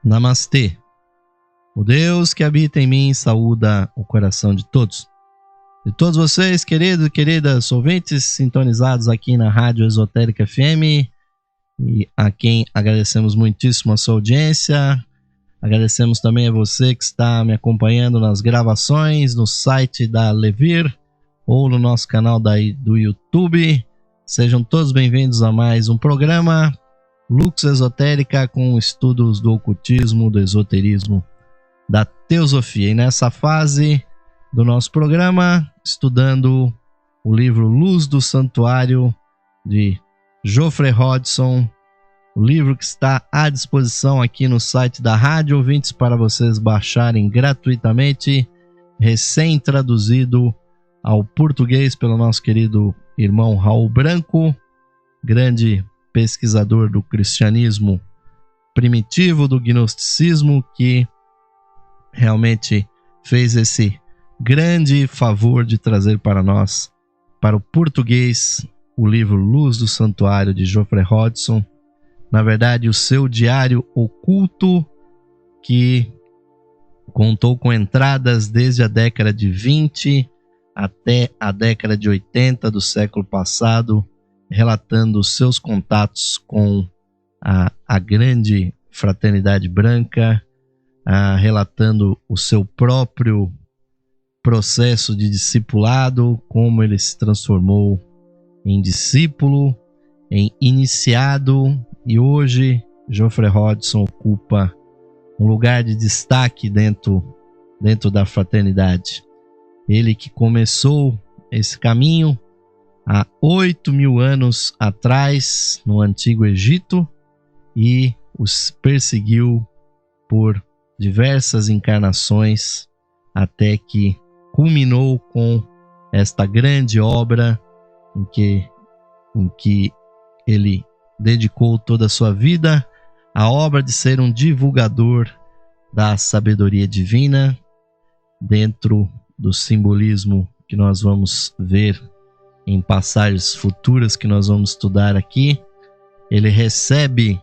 Namastê. O Deus que habita em mim saúda o coração de todos. De todos vocês, queridos e queridas ouvintes sintonizados aqui na Rádio Esotérica FM, e a quem agradecemos muitíssimo a sua audiência. Agradecemos também a você que está me acompanhando nas gravações no site da Levir ou no nosso canal do YouTube. Sejam todos bem-vindos a mais um programa Lux Esotérica, com estudos do ocultismo, do esoterismo, da teosofia. E nessa fase do nosso programa, estudando o livro Luz do Santuário, de Geoffrey Hodgson, o livro que está à disposição aqui no site da Rádio Ouvintes para vocês baixarem gratuitamente, recém-traduzido ao português pelo nosso querido irmão Raul Branco, grande pesquisador do cristianismo primitivo, do gnosticismo, que realmente fez esse grande favor de trazer para nós, para o português, o livro Luz do Santuário de Geoffrey Hodgson. Na verdade, o seu diário oculto, que contou com entradas desde a década de 20 até a década de 80 do século passado, relatando os seus contatos com a grande fraternidade branca, relatando o seu próprio processo de discipulado, como ele se transformou em discípulo, em iniciado, e hoje Geoffrey Hodgson ocupa um lugar de destaque dentro da fraternidade. Ele que começou esse caminho há 8.000 anos atrás, no Antigo Egito, e os perseguiu por diversas encarnações, até que culminou com esta grande obra em que ele dedicou toda a sua vida, a obra de ser um divulgador da sabedoria divina, dentro do simbolismo que nós vamos ver em passagens futuras que nós vamos estudar aqui. Ele recebe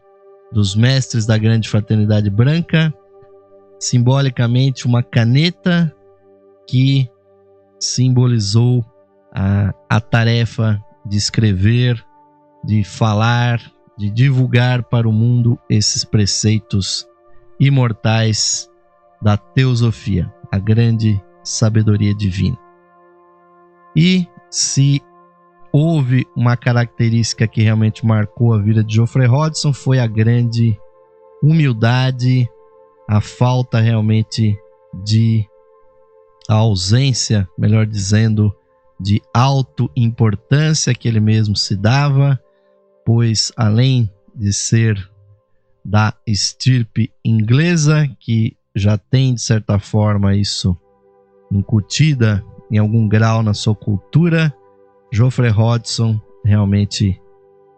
dos mestres da grande fraternidade branca, simbolicamente, uma caneta que simbolizou a tarefa de escrever, de falar, de divulgar para o mundo esses preceitos imortais da teosofia, a grande sabedoria divina. E se houve uma característica que realmente marcou a vida de Geoffrey Hodgson, foi a grande humildade, a falta realmente a ausência, melhor dizendo, de autoimportância que ele mesmo se dava, pois além de ser da estirpe inglesa, que já tem de certa forma isso incutida em algum grau na sua cultura, Geoffrey Hodgson realmente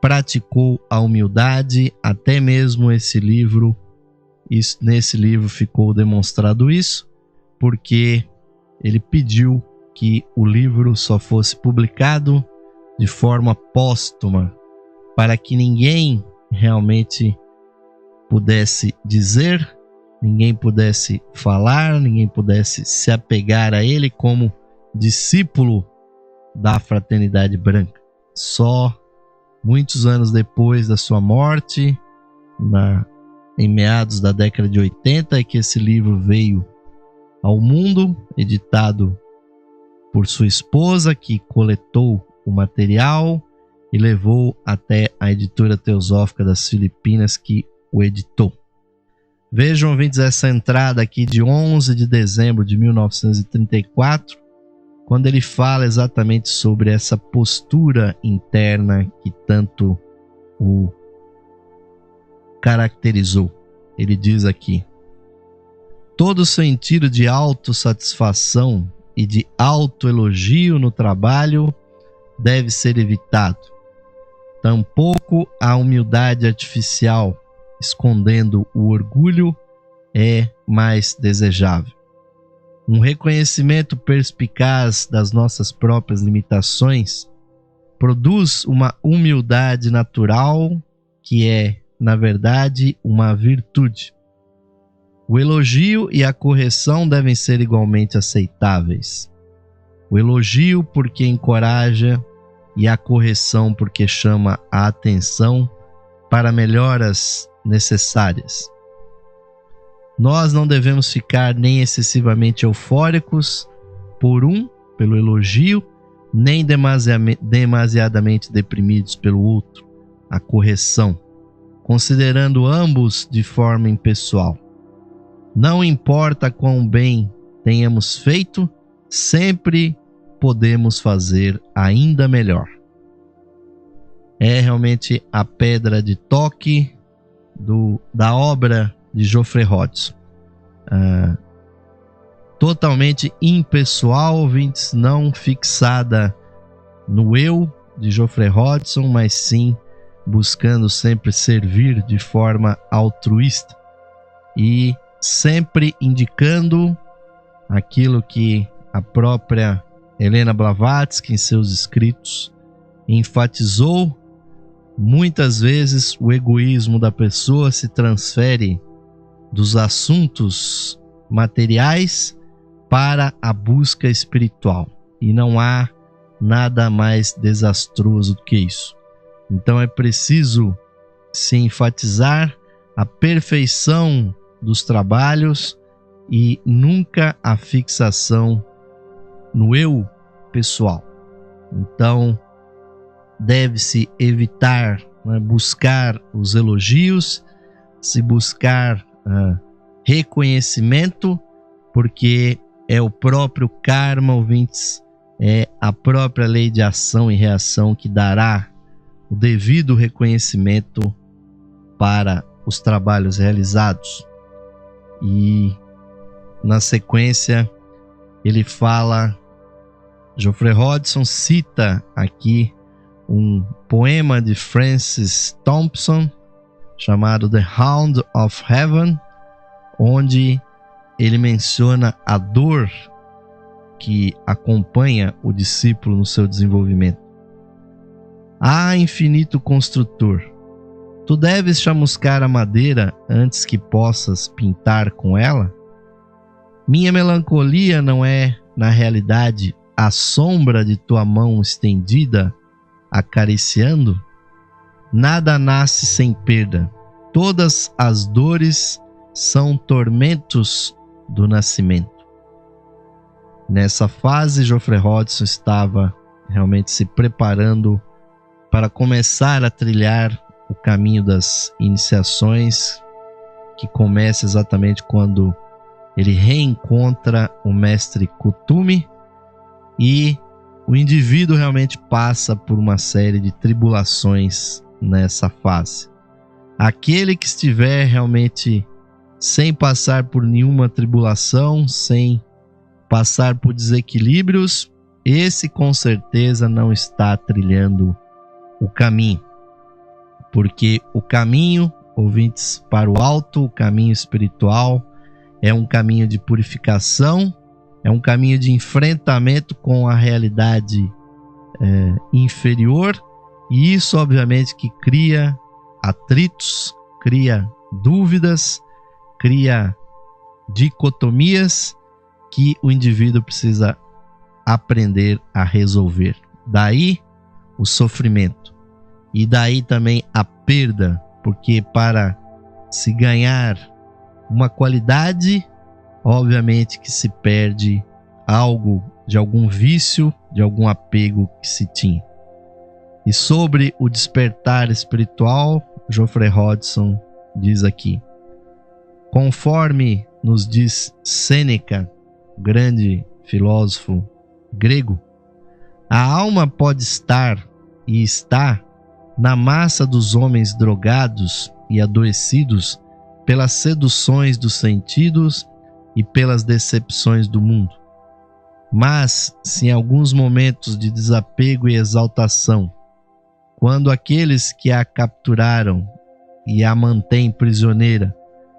praticou a humildade. Até mesmo nesse livro ficou demonstrado isso, porque ele pediu que o livro só fosse publicado de forma póstuma, para que ninguém realmente pudesse dizer, ninguém pudesse falar, ninguém pudesse se apegar a ele como discípulo da fraternidade branca. Só muitos anos depois da sua morte, em meados da década de 80, é que esse livro veio ao mundo, editado por sua esposa, que coletou o material e levou até a editora teosófica das Filipinas, que o editou. Vejam, ouvintes, essa entrada aqui de 11 de dezembro de 1934, quando ele fala exatamente sobre essa postura interna que tanto o caracterizou. Ele diz aqui: todo sentido de autossatisfação e de autoelogio no trabalho deve ser evitado. Tampouco a humildade artificial, escondendo o orgulho, é mais desejável. Um reconhecimento perspicaz das nossas próprias limitações produz uma humildade natural que é, na verdade, uma virtude. O elogio e a correção devem ser igualmente aceitáveis. O elogio porque encoraja e a correção porque chama a atenção para melhoras necessárias. Nós não devemos ficar nem excessivamente eufóricos pelo elogio, nem demasiadamente deprimidos pelo outro, a correção, considerando ambos de forma impessoal. Não importa quão bem tenhamos feito, sempre podemos fazer ainda melhor. É realmente a pedra de toque da obra de Geoffrey Hodgson. Totalmente impessoal, ouvintes, não fixada no eu de Geoffrey Hodgson, mas sim buscando sempre servir de forma altruísta e sempre indicando aquilo que a própria Helena Blavatsky, em seus escritos, enfatizou. Muitas vezes o egoísmo da pessoa se transfere dos assuntos materiais para a busca espiritual, e não há nada mais desastroso do que isso. Então é preciso se enfatizar a perfeição dos trabalhos e nunca a fixação no eu pessoal. Então deve-se evitar, buscar os elogios, se buscar reconhecimento, porque é o próprio karma, ouvintes, é a própria lei de ação e reação que dará o devido reconhecimento para os trabalhos realizados. E na sequência ele fala, Geoffrey Hodgson cita aqui um poema de Francis Thompson chamado The Hound of Heaven, onde ele menciona a dor que acompanha o discípulo no seu desenvolvimento. Ah, infinito construtor, tu deves chamuscar a madeira antes que possas pintar com ela? Minha melancolia não é, na realidade, a sombra de tua mão estendida, acariciando? Nada nasce sem perda. Todas as dores são tormentos do nascimento. Nessa fase, Geoffrey Hodgson estava realmente se preparando para começar a trilhar o caminho das iniciações, que começa exatamente quando ele reencontra o mestre Kuthumi, e o indivíduo realmente passa por uma série de tribulações nessa fase. Aquele que estiver realmente sem passar por nenhuma tribulação, sem passar por desequilíbrios, esse com certeza não está trilhando o caminho. Porque o caminho, ouvintes, para o alto, o caminho espiritual, é um caminho de purificação, é um caminho de enfrentamento com a realidade inferior, e isso obviamente que cria atritos, cria dúvidas, cria dicotomias que o indivíduo precisa aprender a resolver. Daí o sofrimento, e daí também a perda, porque para se ganhar uma qualidade, obviamente que se perde algo de algum vício, de algum apego que se tinha. E sobre o despertar espiritual, Geoffrey Hodgson diz aqui: conforme nos diz Sêneca, grande filósofo grego, a alma pode estar e está na massa dos homens drogados e adoecidos pelas seduções dos sentidos e pelas decepções do mundo. Mas, se em alguns momentos de desapego e exaltação, quando aqueles que a capturaram e a mantêm prisioneira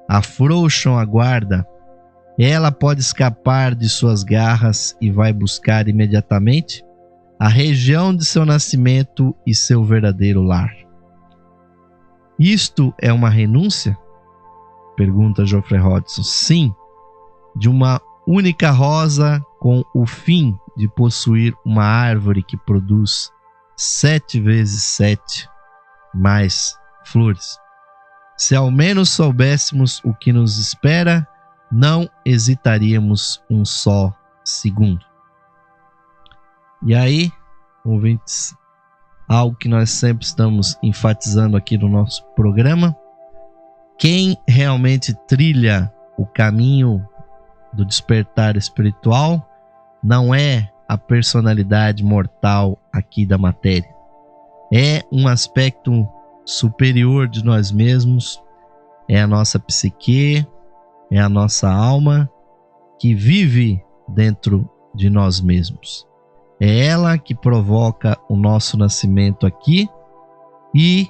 afrouxam a guarda, ela pode escapar de suas garras e vai buscar imediatamente a região de seu nascimento e seu verdadeiro lar. Isto é uma renúncia? Pergunta Geoffrey Hodgson. Sim, de uma única rosa com o fim de possuir uma árvore que produz 7 vezes 7 mais flores. Se ao menos soubéssemos o que nos espera, não hesitaríamos um só segundo. E aí, ouvintes, algo que nós sempre estamos enfatizando aqui no nosso programa: quem realmente trilha o caminho do despertar espiritual não é a personalidade mortal aqui da matéria. É um aspecto superior de nós mesmos, é a nossa psique, é a nossa alma que vive dentro de nós mesmos. É ela que provoca o nosso nascimento aqui e,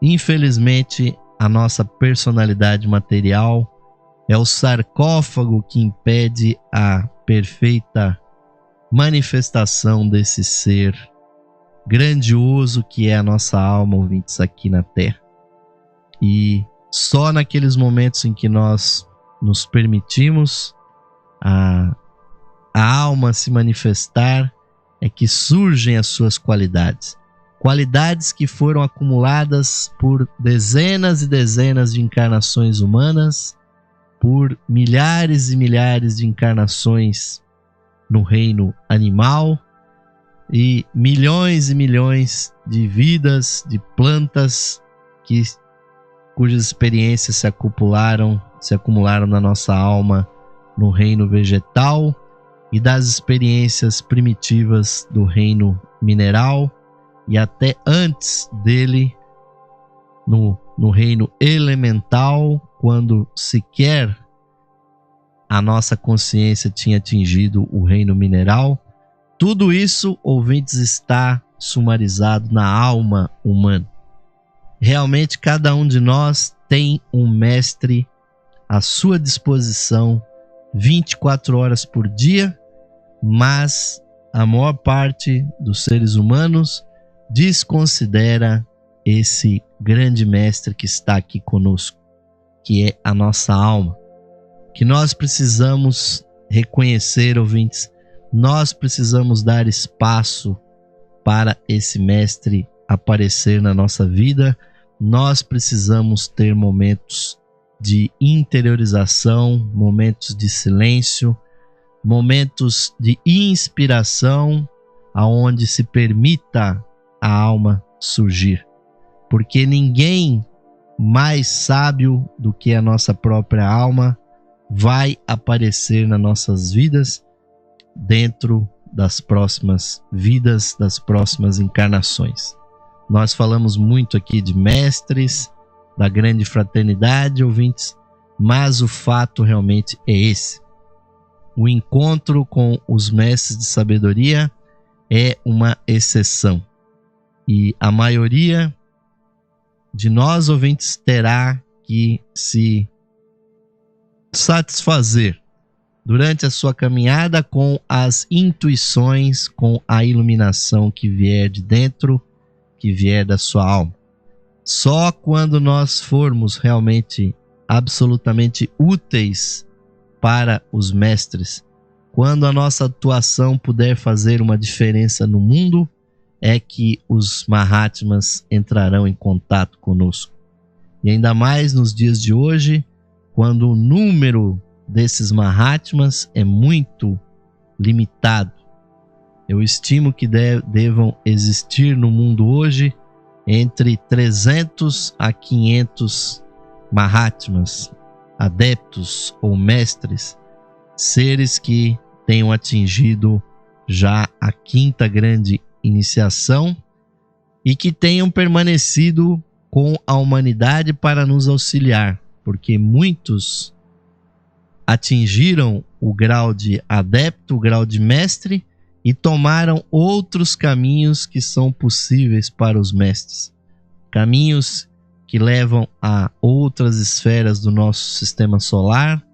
infelizmente, a nossa personalidade material é o sarcófago que impede a perfeita manifestação desse ser grandioso que é a nossa alma, ouvintes, aqui na Terra. E só naqueles momentos em que nós nos permitimos a alma se manifestar é que surgem as suas qualidades. Qualidades que foram acumuladas por dezenas e dezenas de encarnações humanas, por milhares e milhares de encarnações no reino animal e milhões de vidas, de plantas cujas experiências se acumularam na nossa alma no reino vegetal e das experiências primitivas do reino mineral e até antes dele no reino elemental, quando sequer a nossa consciência tinha atingido o reino mineral. Tudo isso, ouvintes, está sumarizado na alma humana. Realmente, cada um de nós tem um mestre à sua disposição 24 horas por dia, mas a maior parte dos seres humanos desconsidera esse grande mestre que está aqui conosco, que é a nossa alma, que nós precisamos reconhecer, ouvintes. Nós precisamos dar espaço para esse mestre aparecer na nossa vida. Nós precisamos ter momentos de interiorização, momentos de silêncio, momentos de inspiração, aonde se permita a alma surgir. Porque ninguém mais sábio do que a nossa própria alma vai aparecer nas nossas vidas, dentro das próximas vidas, das próximas encarnações. Nós falamos muito aqui de mestres, da grande fraternidade, ouvintes, mas o fato realmente é esse. O encontro com os mestres de sabedoria é uma exceção. E a maioria de nós, ouvintes, terá que se satisfazer durante a sua caminhada com as intuições, com a iluminação que vier de dentro, que vier da sua alma. Só quando nós formos realmente absolutamente úteis para os mestres, quando a nossa atuação puder fazer uma diferença no mundo, é que os Mahatmas entrarão em contato conosco. E ainda mais nos dias de hoje, quando o número desses Mahatmas é muito limitado. Eu estimo que devam existir no mundo hoje entre 300 a 500 Mahatmas, adeptos ou mestres, seres que tenham atingido já a 5ª grande iniciação e que tenham permanecido com a humanidade para nos auxiliar, porque muitos atingiram o grau de adepto, o grau de mestre, e tomaram outros caminhos que são possíveis para os mestres. Caminhos que levam a outras esferas do nosso sistema solar,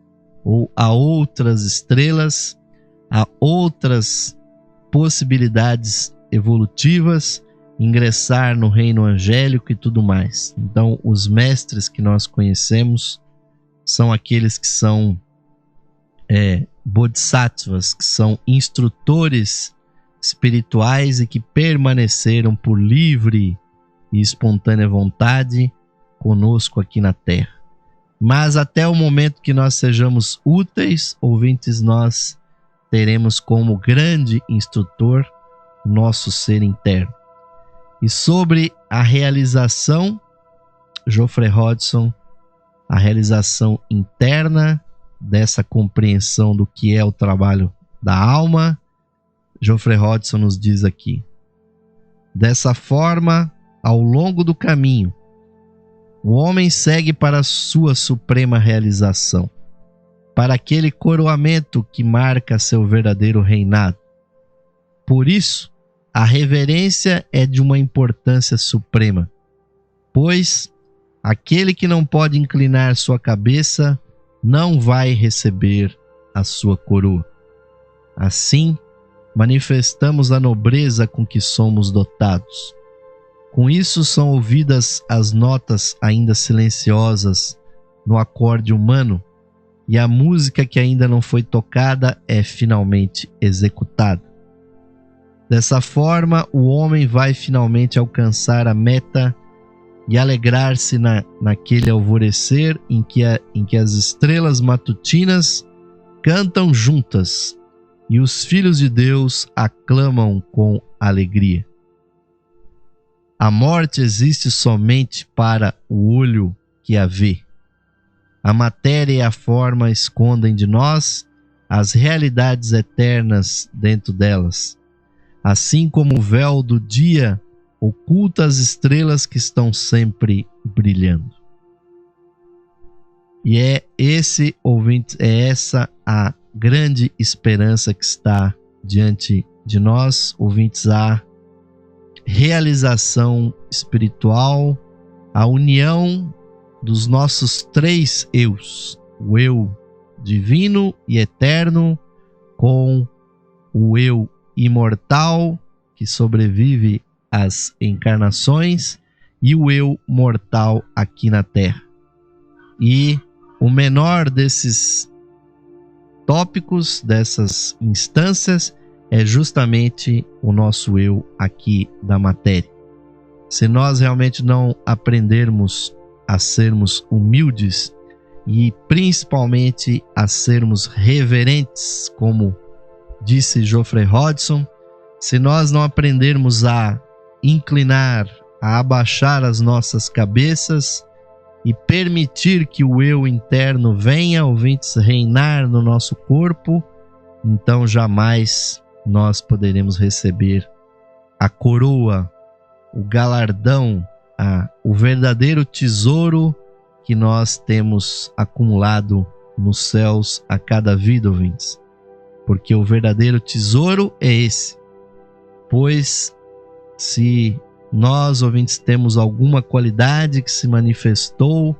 ou a outras estrelas, a outras possibilidades evolutivas ingressar no reino angélico e tudo mais. Então, os mestres que nós conhecemos são aqueles que são bodhisattvas, que são instrutores espirituais e que permaneceram por livre e espontânea vontade conosco aqui na Terra. Mas até o momento que nós sejamos úteis, ouvintes, nós teremos como grande instrutor o nosso ser interno. E sobre a realização, Geoffrey Hodgson, a realização interna dessa compreensão do que é o trabalho da alma, Geoffrey Hodgson nos diz aqui: dessa forma, ao longo do caminho, o homem segue para a sua suprema realização, para aquele coroamento que marca seu verdadeiro reinado. Por isso, a reverência é de uma importância suprema, pois aquele que não pode inclinar sua cabeça não vai receber a sua coroa. Assim, manifestamos a nobreza com que somos dotados. Com isso são ouvidas as notas ainda silenciosas no acorde humano, e a música que ainda não foi tocada é finalmente executada. Dessa forma, o homem vai finalmente alcançar a meta e alegrar-se naquele alvorecer em que as estrelas matutinas cantam juntas e os filhos de Deus aclamam com alegria. A morte existe somente para o olho que a vê. A matéria e a forma escondem de nós as realidades eternas dentro delas, assim como o véu do dia oculta as estrelas que estão sempre brilhando. E é esse, ouvinte, é essa a grande esperança que está diante de nós, ouvintes, a realização espiritual, a união dos nossos três eus, o eu divino e eterno com o eu imortal que sobrevive às encarnações e o eu mortal aqui na Terra. E o menor desses tópicos, dessas instâncias, é justamente o nosso eu aqui da matéria. Se nós realmente não aprendermos a sermos humildes e principalmente a sermos reverentes, como disse Geoffrey Hodgson, se nós não aprendermos a inclinar, a abaixar as nossas cabeças e permitir que o eu interno venha, ouvintes, reinar no nosso corpo, então jamais nós poderemos receber a coroa, o galardão, o verdadeiro tesouro que nós temos acumulado nos céus a cada vida, ouvintes. Porque o verdadeiro tesouro é esse. Pois se nós, ouvintes, temos alguma qualidade que se manifestou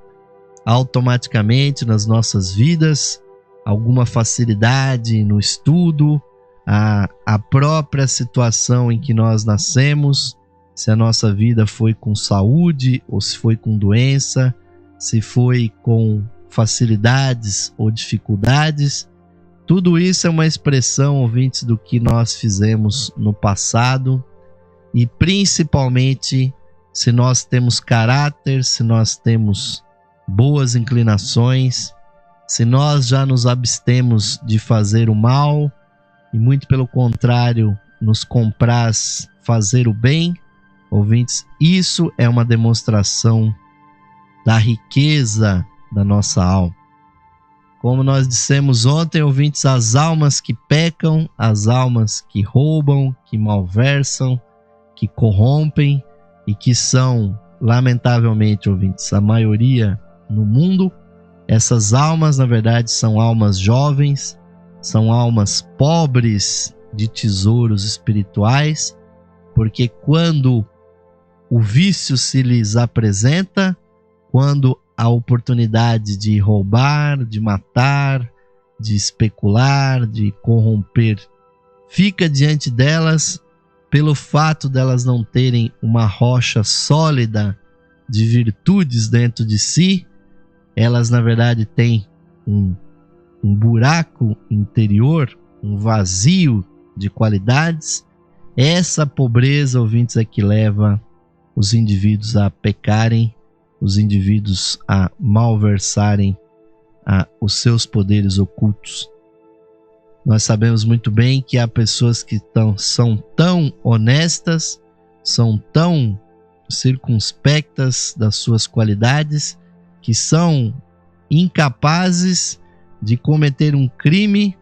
automaticamente nas nossas vidas, alguma facilidade no estudo, a própria situação em que nós nascemos, se a nossa vida foi com saúde ou se foi com doença, se foi com facilidades ou dificuldades, tudo isso é uma expressão, ouvintes, do que nós fizemos no passado e principalmente se nós temos caráter, se nós temos boas inclinações, se nós já nos abstemos de fazer o mal e muito pelo contrário nos compraz fazer o bem, ouvintes, isso é uma demonstração da riqueza da nossa alma. Como nós dissemos ontem, ouvintes, as almas que pecam, as almas que roubam, que malversam, que corrompem e que são, lamentavelmente, ouvintes, a maioria no mundo, essas almas, na verdade, são almas jovens, são almas pobres de tesouros espirituais, porque quando o vício se lhes apresenta, quando a oportunidade de roubar, de matar, de especular, de corromper fica diante delas, pelo fato delas não terem uma rocha sólida de virtudes dentro de si, elas na verdade têm um buraco interior, um vazio de qualidades. Essa pobreza, ouvintes, é que leva os indivíduos a pecarem, os indivíduos a malversarem os seus poderes ocultos. Nós sabemos muito bem que há pessoas que são tão honestas, são tão circunspectas das suas qualidades, que são incapazes de cometer um crime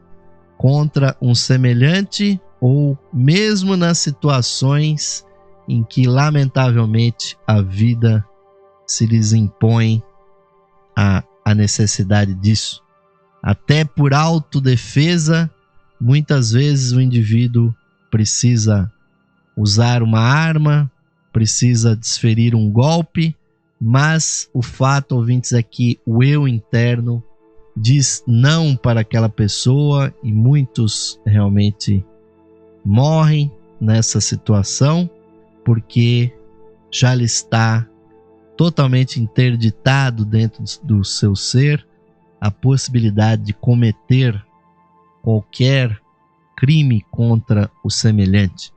contra um semelhante, ou mesmo nas situações em que lamentavelmente a vida se lhes impõe a necessidade disso. Até por autodefesa, muitas vezes o indivíduo precisa usar uma arma, precisa desferir um golpe, mas o fato, ouvintes, é que o eu interno diz não para aquela pessoa e muitos realmente morrem nessa situação porque já lhe está totalmente interditado dentro do seu ser a possibilidade de cometer qualquer crime contra o semelhante,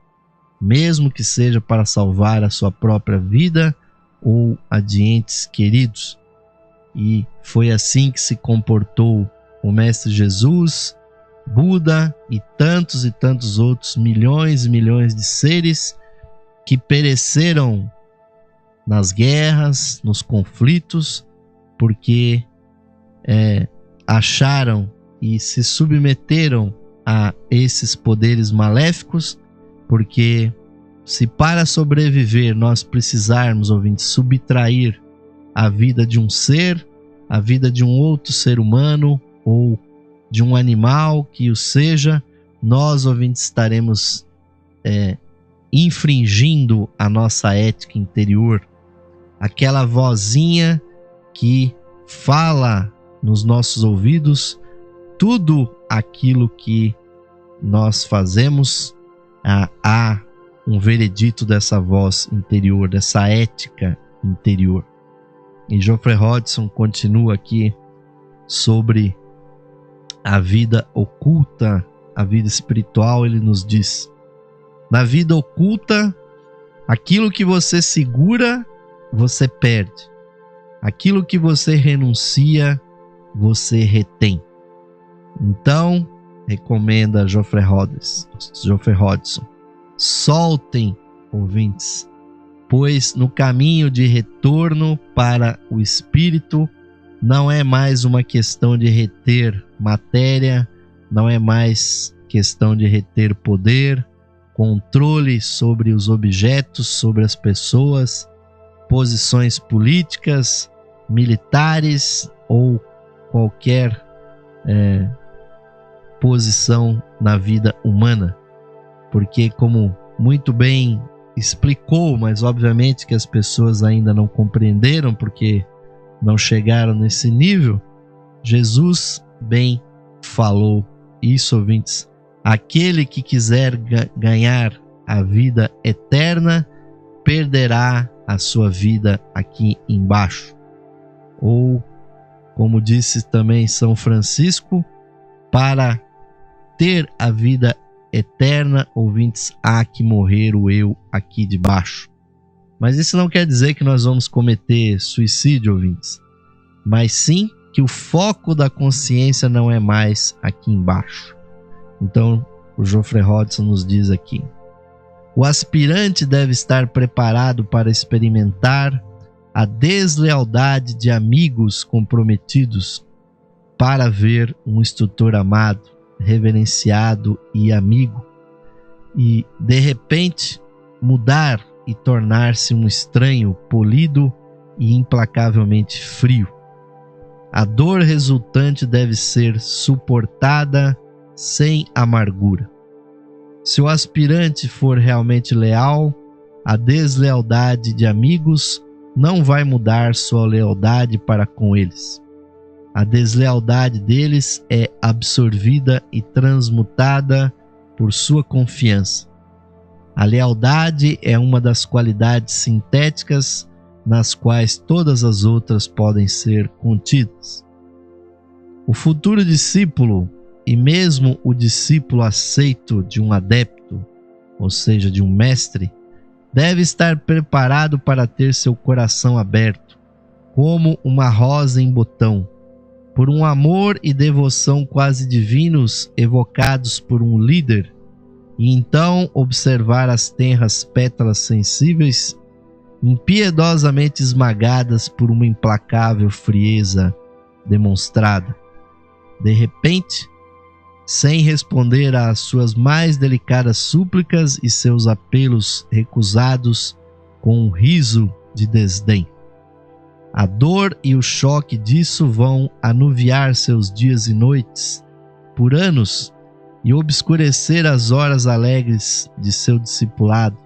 mesmo que seja para salvar a sua própria vida ou a de entes queridos. E foi assim que se comportou o Mestre Jesus, Buda e tantos outros milhões e milhões de seres que pereceram nas guerras, nos conflitos, porque acharam e se submeteram a esses poderes maléficos, porque se para sobreviver nós precisarmos, ouvintes, subtrair a vida de um ser, a vida de um outro ser humano ou de um animal que o seja, nós, ouvintes, estaremos infringindo a nossa ética interior, aquela vozinha que fala nos nossos ouvidos tudo aquilo que nós fazemos. Há um veredito dessa voz interior, dessa ética interior. E Geoffrey Hodgson continua aqui sobre a vida oculta, a vida espiritual. Ele nos diz: na vida oculta, aquilo que você segura, você perde. Aquilo que você renuncia, você retém. Então, recomenda Geoffrey Hodgson, soltem, ouvintes, pois no caminho de retorno para o espírito não é mais uma questão de reter matéria, não é mais questão de reter poder, controle sobre os objetos, sobre as pessoas, posições políticas, militares ou qualquer posição na vida humana. Porque, como muito bem explicou, mas obviamente que as pessoas ainda não compreenderam porque não chegaram nesse nível, Jesus bem falou isso, ouvintes: aquele que quiser ganhar a vida eterna perderá a sua vida aqui embaixo. Ou, como disse também São Francisco, para ter a vida eterna, ouvintes, há que morrer o eu aqui de baixo. Mas isso não quer dizer que nós vamos cometer suicídio, ouvintes, mas sim que o foco da consciência não é mais aqui embaixo. Então, o Geoffrey Hodgson nos diz aqui: o aspirante deve estar preparado para experimentar a deslealdade de amigos comprometidos para ver um instrutor amado, reverenciado e amigo, e de repente mudar e tornar-se um estranho polido e implacavelmente frio. A dor resultante deve ser suportada sem amargura. Se o aspirante for realmente leal, a deslealdade de amigos não vai mudar sua lealdade para com eles. A deslealdade deles é absorvida e transmutada por sua confiança. A lealdade é uma das qualidades sintéticas nas quais todas as outras podem ser contidas. O futuro discípulo, e mesmo o discípulo aceito de um adepto, ou seja, de um mestre, deve estar preparado para ter seu coração aberto, como uma rosa em botão, por um amor e devoção quase divinos evocados por um líder, e então observar as tenras pétalas sensíveis impiedosamente esmagadas por uma implacável frieza demonstrada. De repente, sem responder às suas mais delicadas súplicas e seus apelos recusados com um riso de desdém. A dor e o choque disso vão anuviar seus dias e noites por anos e obscurecer as horas alegres de seu discipulado,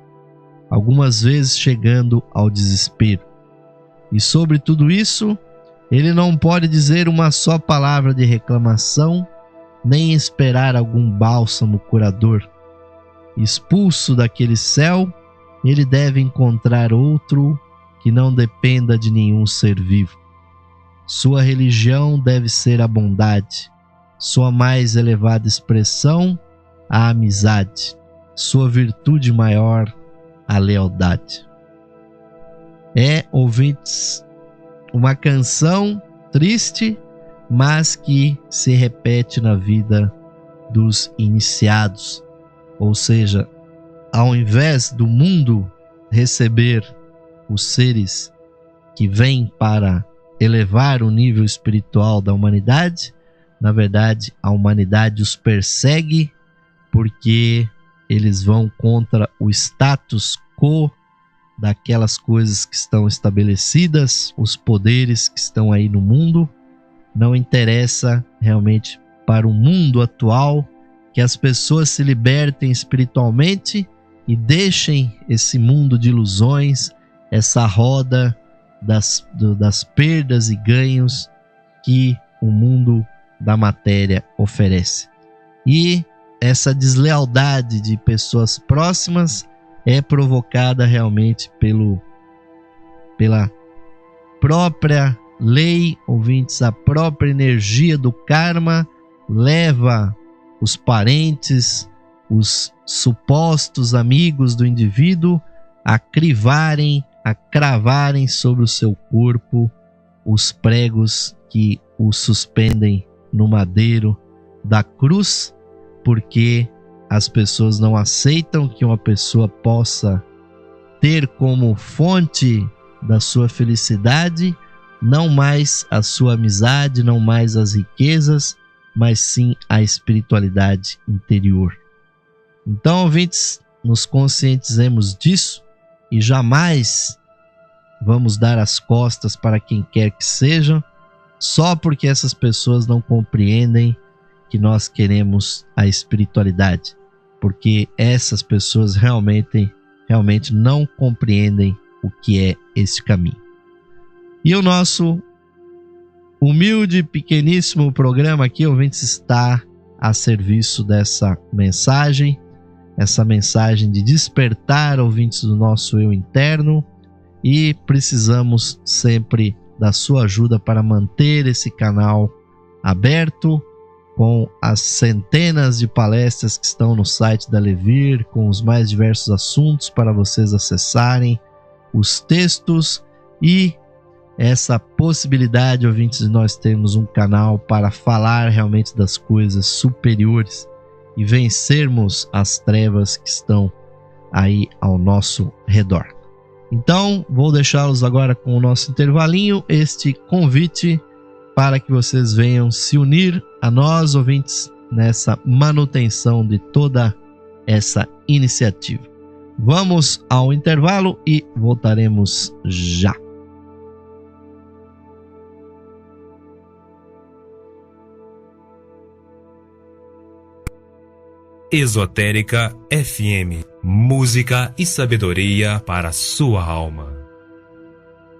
algumas vezes chegando ao desespero. E sobre tudo isso, ele não pode dizer uma só palavra de reclamação, nem esperar algum bálsamo curador. Expulso daquele céu, ele deve encontrar outro que não dependa de nenhum ser vivo. Sua religião deve ser a bondade, sua mais elevada expressão, a amizade, sua virtude maior, a lealdade. Ouvintes, uma canção triste, mas que se repete na vida dos iniciados. Ou seja, ao invés do mundo receber os seres que vêm para elevar o nível espiritual da humanidade, na verdade, a humanidade os persegue porque eles vão contra o status quo daquelas coisas que estão estabelecidas, os poderes que estão aí no mundo. Não interessa realmente para o mundo atual que as pessoas se libertem espiritualmente e deixem esse mundo de ilusões, essa roda das perdas e ganhos que o mundo da matéria oferece. E essa deslealdade de pessoas próximas é provocada realmente pela própria lei, ouvintes, a própria energia do karma leva os parentes, os supostos amigos do indivíduo a cravarem sobre o seu corpo os pregos que o suspendem no madeiro da cruz, porque as pessoas não aceitam que uma pessoa possa ter como fonte da sua felicidade não mais a sua amizade, não mais as riquezas, mas sim a espiritualidade interior. Então, ouvintes, nos conscientizemos disso e jamais vamos dar as costas para quem quer que seja, só porque essas pessoas não compreendem que nós queremos a espiritualidade, porque essas pessoas realmente não compreendem o que é esse caminho. E o nosso humilde, pequeníssimo programa aqui, ouvintes, está a serviço dessa mensagem, essa mensagem de despertar ouvintes do nosso eu interno, e precisamos sempre da sua ajuda para manter esse canal aberto, com as centenas de palestras que estão no site da Levir, com os mais diversos assuntos para vocês acessarem, os textos e essa possibilidade, ouvintes, de nós termos um canal para falar realmente das coisas superiores e vencermos as trevas que estão aí ao nosso redor. Então, vou deixá-los agora com o nosso intervalinho, este convite para que vocês venham se unir a nós, ouvintes, nessa manutenção de toda essa iniciativa. Vamos ao intervalo e voltaremos já. Esotérica FM. Música e sabedoria para a sua alma.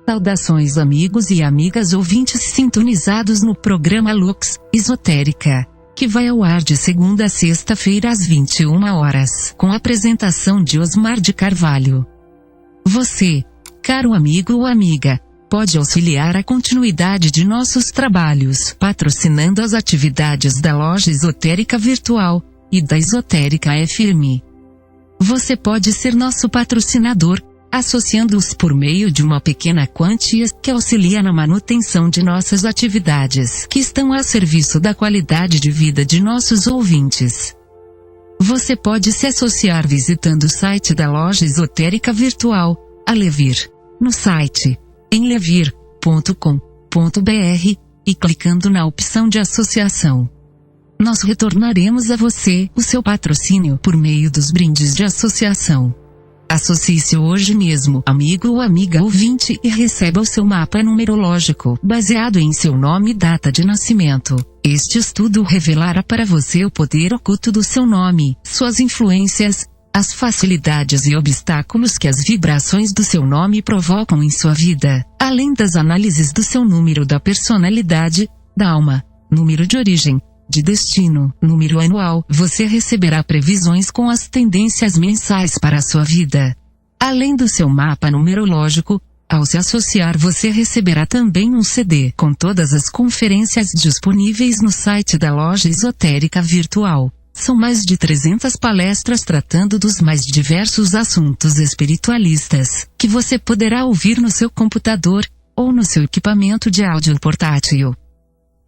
Saudações, amigos e amigas ouvintes sintonizados no programa Lux Esotérica. que vai ao ar de segunda a sexta-feira às 21 horas, com a apresentação de Osmar de Carvalho. Você, caro amigo ou amiga, pode auxiliar a continuidade de nossos trabalhos, patrocinando as atividades da Loja Esotérica Virtual e da Esotérica FM. Você pode ser nosso patrocinador, associando-os por meio de uma pequena quantia que auxilia na manutenção de nossas atividades, que estão a serviço da qualidade de vida de nossos ouvintes. Você pode se associar visitando o site da Loja Esotérica Virtual, a Levir, no site em levir.com.br e clicando na opção de associação. Nós retornaremos a você o seu patrocínio por meio dos brindes de associação. Associe-se hoje mesmo, amigo ou amiga ouvinte, e receba o seu mapa numerológico, baseado em seu nome e data de nascimento. Este estudo revelará para você o poder oculto do seu nome, suas influências, as facilidades e obstáculos que as vibrações do seu nome provocam em sua vida, além das análises do seu número da personalidade, da alma, número de origem, de destino, número anual. Você receberá previsões com as tendências mensais para a sua vida. Além do seu mapa numerológico, ao se associar você receberá também um CD com todas as conferências disponíveis no site da Loja Esotérica Virtual. São mais de 300 palestras tratando dos mais diversos assuntos espiritualistas, que você poderá ouvir no seu computador, ou no seu equipamento de áudio portátil.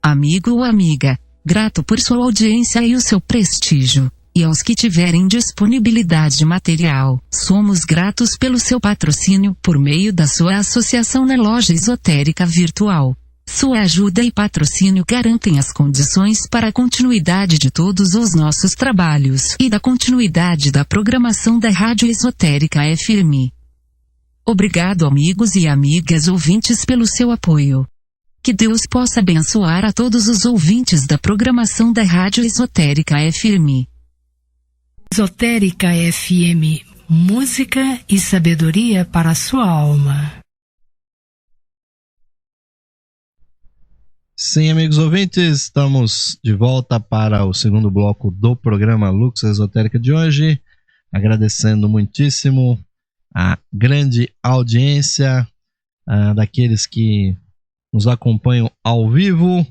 Amigo ou amiga, grato por sua audiência e o seu prestígio. E aos que tiverem disponibilidade material, somos gratos pelo seu patrocínio por meio da sua associação na Loja Esotérica Virtual. Sua ajuda e patrocínio garantem as condições para a continuidade de todos os nossos trabalhos e da continuidade da programação da Rádio Esotérica FM. Obrigado, amigos e amigas ouvintes, pelo seu apoio. Que Deus possa abençoar a todos os ouvintes da programação da Rádio Esotérica FM. Esotérica FM, música e sabedoria para a sua alma. Sim, amigos ouvintes, estamos de volta para o segundo bloco do programa Lux Esotérica de hoje, agradecendo muitíssimo a grande audiência daqueles que nos acompanham ao vivo,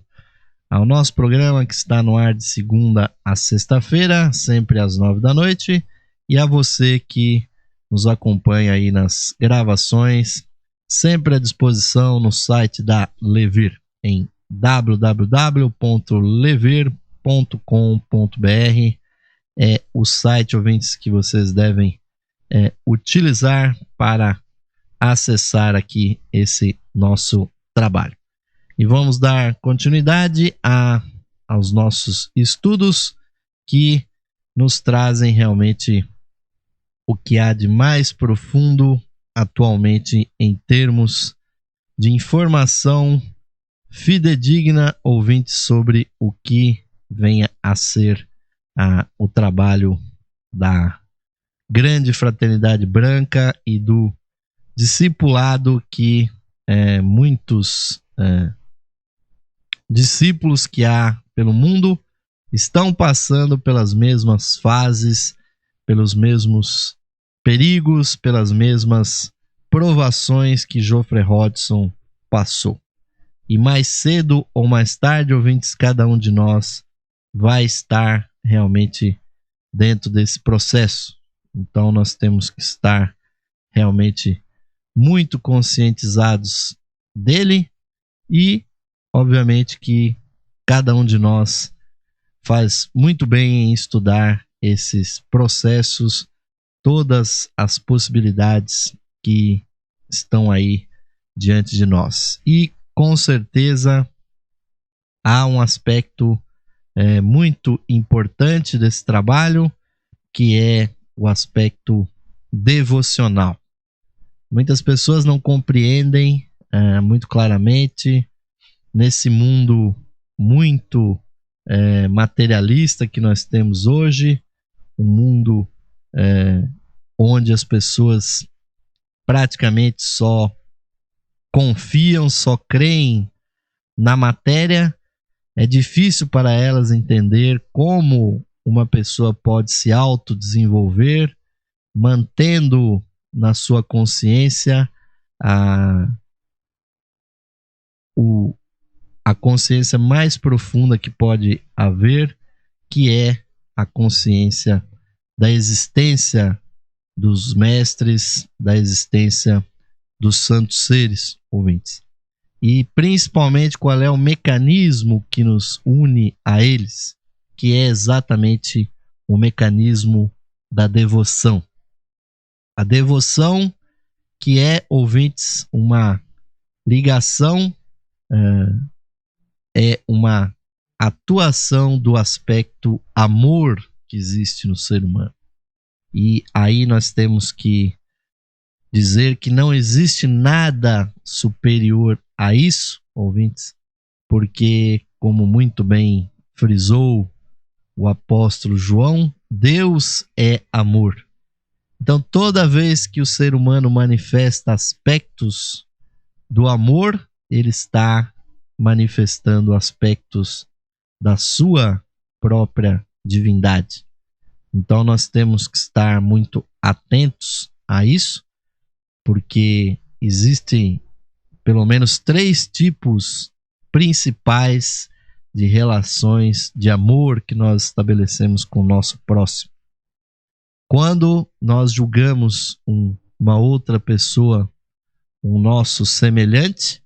ao nosso programa que está no ar de segunda a sexta-feira, sempre às 9 da noite, e a você que nos acompanha aí nas gravações, sempre à disposição no site da Levir, em www.levir.com.br. É o site, ouvintes, que vocês devem utilizar para acessar aqui esse nosso trabalho. E vamos dar continuidade aos nossos estudos que nos trazem realmente o que há de mais profundo atualmente em termos de informação fidedigna, ouvintes, sobre o que venha a ser o trabalho da grande fraternidade branca e do discipulado que muitos discípulos que há pelo mundo estão passando pelas mesmas fases, pelos mesmos perigos, pelas mesmas provações que Geoffrey Hodgson passou. E mais cedo ou mais tarde, ouvintes, cada um de nós vai estar realmente dentro desse processo. Então nós temos que estar realmente muito conscientizados dele e, obviamente, que cada um de nós faz muito bem em estudar esses processos, todas as possibilidades que estão aí diante de nós. E, com certeza, há um aspecto muito importante desse trabalho, que é o aspecto devocional. Muitas pessoas não compreendem muito claramente, nesse mundo muito materialista que nós temos hoje, um mundo onde as pessoas praticamente só confiam, só creem na matéria É difícil para elas entender como uma pessoa pode se autodesenvolver, mantendo na sua consciência a consciência mais profunda que pode haver, que é a consciência da existência dos mestres, da existência dos santos seres, ouvintes. E principalmente qual é o mecanismo que nos une a eles, que é exatamente o mecanismo da devoção. A devoção que é, ouvintes, uma ligação, é uma atuação do aspecto amor que existe no ser humano. E aí nós temos que dizer que não existe nada superior a isso, ouvintes, porque, como muito bem frisou o apóstolo João, Deus é amor. Então, toda vez que o ser humano manifesta aspectos do amor, ele está manifestando aspectos da sua própria divindade. Então nós temos que estar muito atentos a isso, porque existem pelo menos 3 tipos principais de relações de amor que nós estabelecemos com o nosso próximo. Quando nós julgamos uma outra pessoa, um nosso semelhante,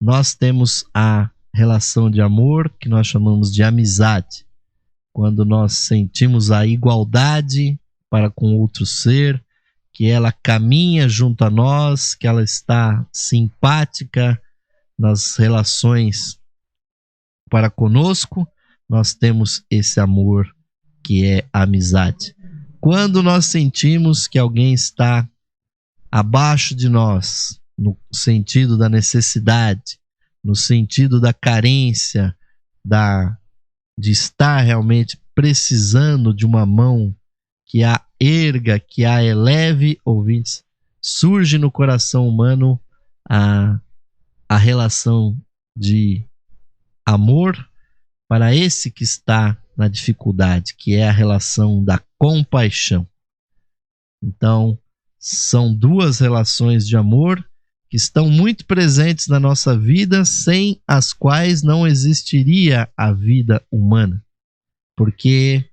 nós temos a relação de amor que nós chamamos de amizade. Quando nós sentimos a igualdade para com outro ser, que ela caminha junto a nós, que ela está simpática nas relações para conosco, nós temos esse amor que é a amizade. Quando nós sentimos que alguém está abaixo de nós, no sentido da necessidade, no sentido da carência, de estar realmente precisando de uma mão que a erga, que a eleve, ouvintes, surge no coração humano a relação de amor para esse que está na dificuldade, que é a relação da compaixão. Então, são 2 relações de amor que estão muito presentes na nossa vida, sem as quais não existiria a vida humana. Porque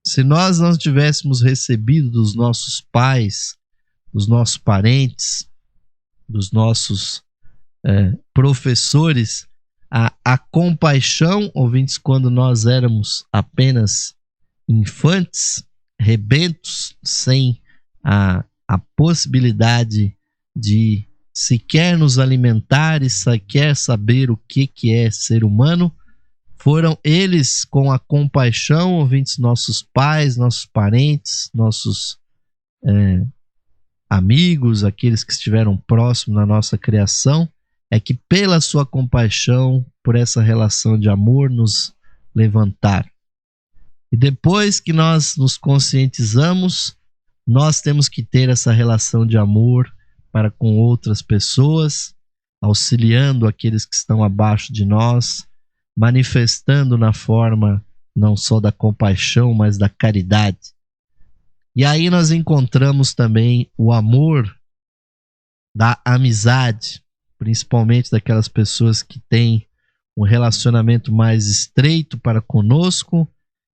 se nós não tivéssemos recebido dos nossos pais, dos nossos parentes, dos nossos professores, a compaixão, ouvintes, quando nós éramos apenas infantes, rebentos, sem a possibilidade de sequer nos alimentar e sequer saber o que é ser humano, foram eles com a compaixão, ouvintes, nossos pais, nossos parentes, nossos amigos, aqueles que estiveram próximos na nossa criação, é que pela sua compaixão, por essa relação de amor, nos levantaram. E depois que nós nos conscientizamos, nós temos que ter essa relação de amor para com outras pessoas, auxiliando aqueles que estão abaixo de nós, manifestando na forma não só da compaixão, mas da caridade. E aí nós encontramos também o amor da amizade, principalmente daquelas pessoas que têm um relacionamento mais estreito para conosco,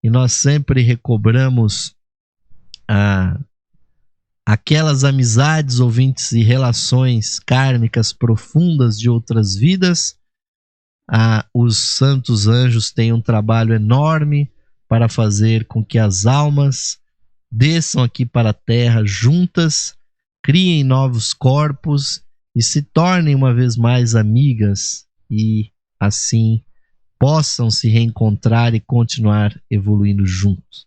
e nós sempre recobramos aquelas amizades, ouvintes, e relações kármicas profundas de outras vidas. Os santos anjos têm um trabalho enorme para fazer com que as almas desçam aqui para a terra juntas, criem novos corpos e se tornem uma vez mais amigas, e assim possam se reencontrar e continuar evoluindo juntos.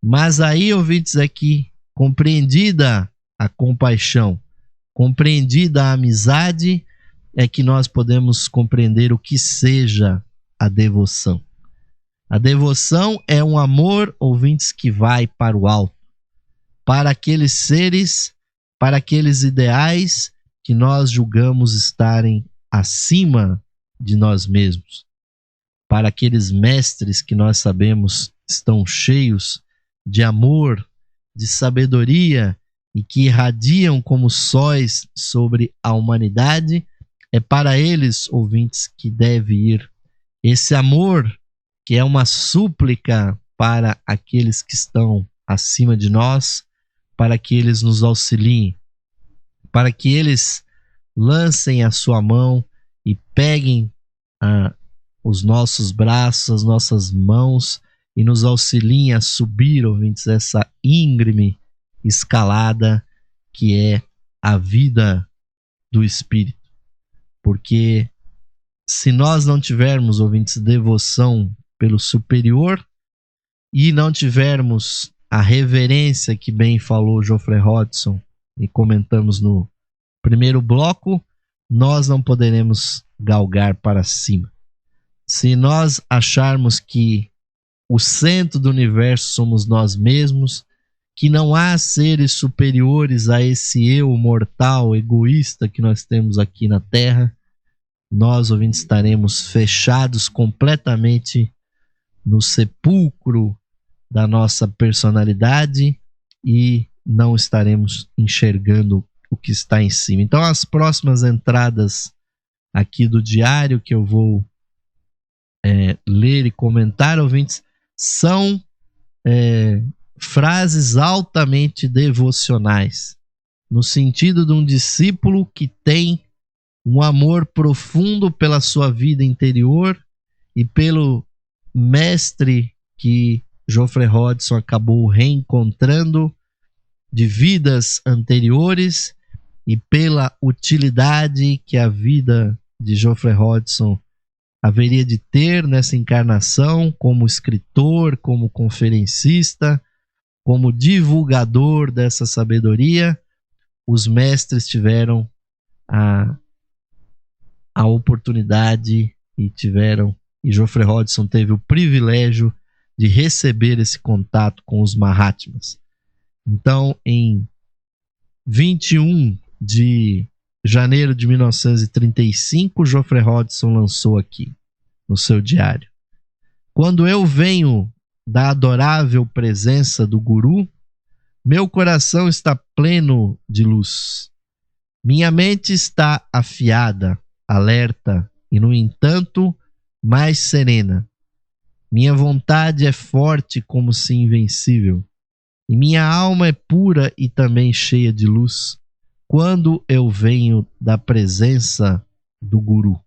Mas aí, ouvintes, aqui, compreendida a compaixão, compreendida a amizade, é que nós podemos compreender o que seja a devoção. A devoção é um amor, ouvintes, que vai para o alto, para aqueles seres, para aqueles ideais que nós julgamos estarem acima de nós mesmos. para aqueles mestres que nós sabemos estão cheios de amor, de sabedoria e que irradiam como sóis sobre a humanidade, é para eles, ouvintes, que deve ir esse amor, que é uma súplica para aqueles que estão acima de nós, para que eles nos auxiliem, para que eles lancem a sua mão e peguem os nossos braços, as nossas mãos e nos auxiliem a subir, ouvintes, essa íngreme escalada que é a vida do Espírito. Porque se nós não tivermos, ouvintes, devoção pelo superior e não tivermos a reverência que bem falou Geoffrey Hodgson e comentamos no primeiro bloco, nós não poderemos galgar para cima. Se nós acharmos que o centro do universo somos nós mesmos, que não há seres superiores a esse eu mortal, egoísta que nós temos aqui na Terra, nós, ouvintes, estaremos fechados completamente no sepulcro da nossa personalidade e não estaremos enxergando o que está em cima. Então, as próximas entradas aqui do diário que eu vou ler e comentar, ouvintes, são frases altamente devocionais, no sentido de um discípulo que tem um amor profundo pela sua vida interior e pelo mestre que Geoffrey Hodgson acabou reencontrando de vidas anteriores e pela utilidade que a vida de Geoffrey Hodgson haveria de ter nessa encarnação como escritor, como conferencista, como divulgador dessa sabedoria. Os mestres tiveram a oportunidade e Geoffrey Hodgson teve o privilégio de receber esse contato com os Mahatmas. Então, em 21 de janeiro de 1935, Geoffrey Hodgson lançou aqui no seu diário: quando eu venho da adorável presença do Guru, meu coração está pleno de luz. Minha mente está afiada, alerta e, no entanto, mais serena. Minha vontade é forte como se invencível. E minha alma é pura e também cheia de luz quando eu venho da presença do Guru.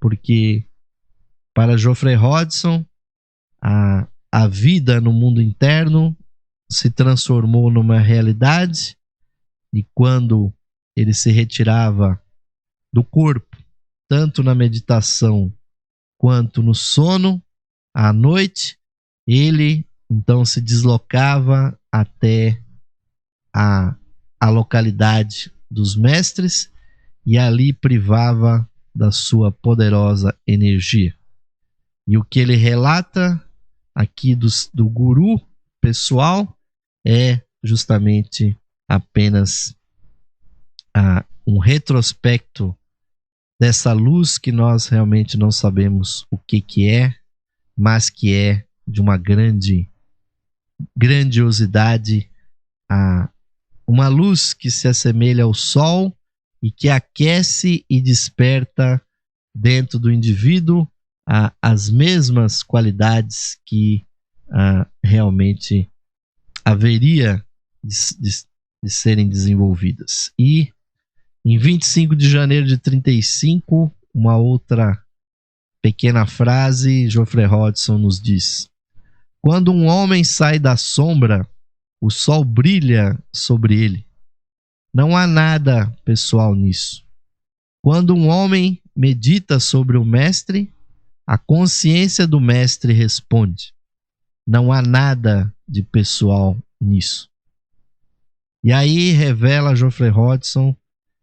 Porque para Geoffrey Hodgson, a vida no mundo interno se transformou numa realidade, e quando ele se retirava do corpo, tanto na meditação quanto no sono, à noite, ele então se deslocava até a localidade dos mestres e ali privava da sua poderosa energia. E o que ele relata aqui do guru pessoal é justamente apenas um retrospecto dessa luz que nós realmente não sabemos o que é, mas que é de uma grandiosidade, uma luz que se assemelha ao sol e que aquece e desperta dentro do indivíduo as mesmas qualidades que realmente haveria de serem desenvolvidas. E em 25 de janeiro de 35, uma outra pequena frase, Geoffrey Hodgson nos diz: quando um homem sai da sombra, o sol brilha sobre ele. Não há nada pessoal nisso. Quando um homem medita sobre o mestre, a consciência do mestre responde. Não há nada de pessoal nisso. E aí revela Geoffrey Hodgson